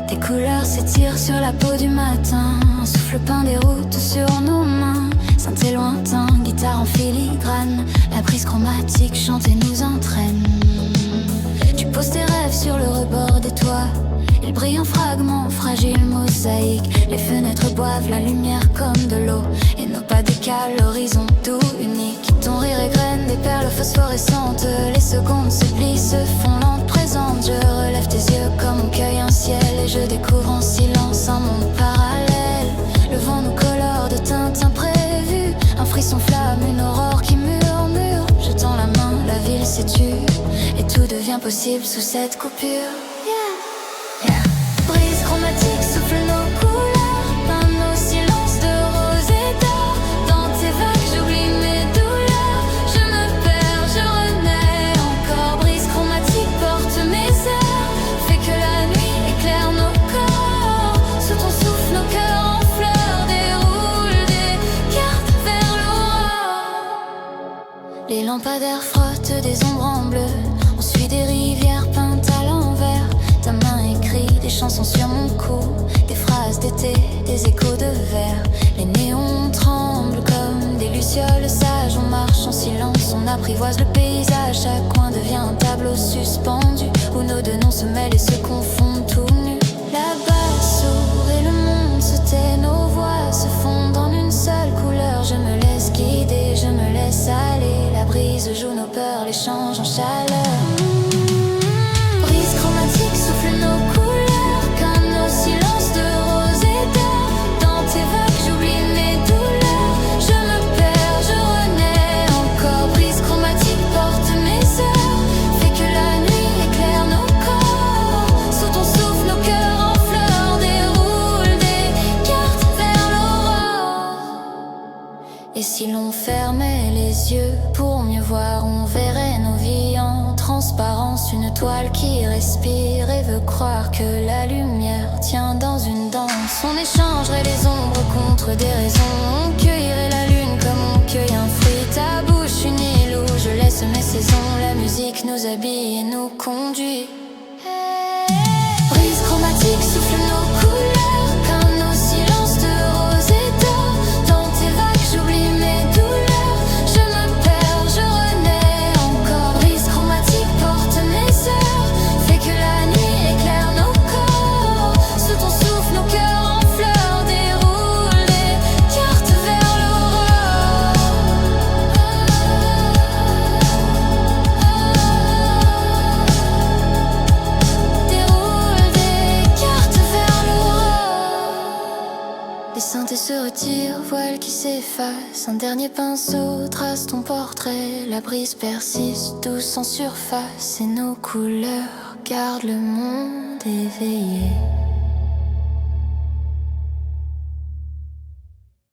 Tes couleurs s'étirent sur la peau du matin, un souffle peint des routes sur nos mains. Synthé lointain, guitare en filigrane, la brise chromatique chante et nous entraîne. Tu poses tes rêves sur le rebord des toits, ils brillent en fragments, fragiles mosaïques. Les fenêtres boivent la lumière comme de l'eau, et nos pas décalent l'horizon tout unique. Ton rire égrène des perles phosphorescentes, les secondes se plient, se font lentes, présentes. Je relève tes yeux comme on cueille un ciel, et je découvre en silence un monde parallèle. Le vent nous colore de teintes imprévues, un frisson flamme, une aurore qui murmure. Je tends la main, la ville s'étue, et tout devient possible sous cette coupure. Brise chromatique souffle nos couleurs, peint nos silences de rose et d'or. Dans tes vagues j'oublie mes douleurs, je me perds, je renais encore. Brise chromatique porte mes heures, fait que la nuit éclaire nos corps. Sous ton souffle nos cœurs en fleurs déroulent des cartes vers l'aurore. Les lampadaires frottent des ombres en bleu, on suit des rivières peintes à l'envers. Ta main écrit des chansons sur mon cou, des phrases d'été, des échos de verre. Les néons tremblent comme des lucioles sages. On marche en silence, on apprivoise le paysage. Chaque coin devient un tableau suspendu, où nos deux noms se mêlent et se confondent tout nus. Là-bas s'ouvre et le monde se tait, nos voix se fondent en une seule couleur. Je me laisse guider, je me laisse aller. La brise joue nos peurs, les change en chaleur. Brise chromatique souffle nos couleurs, comme nos silences de rose et d'or. Dans tes vagues j'oublie mes douleurs, je me perds, je renais encore. Brise chromatique porte mes heures, fait que la nuit éclaire nos corps. Sous ton souffle nos cœurs en fleurs déroulent des cartes vers l'aurore. Et si l'on fermait les yeux pour mieux voir, on verrait nos vies en transparence, une toile qui respire et veut croire que la lumière tient dans une danse. On échangerait les ombres contre des raisons, on cueillerait la lune comme on cueille un fruit. Ta bouche une île où je laisse mes saisons, la musique nous habille et nous conduit. Brise chromatique souffle nos couleurs, comme nos silences de rose et d'or. Dans tes vagues j'oublie mes douleurs, je me perds, je renais encore. Brise chromatique porte mes heures, fait que la nuit éclaire nos corps. Sous ton souffle nos cœurs en fleurs déroulent des cartes vers l'aurore. Déroulent des cartes vers l'aurore. Les synthés se retirent, voile qui s'efface. Un dernier pinceau trace ton portrait. La brise persiste douce en surface, et nos couleurs gardent le monde éveillé.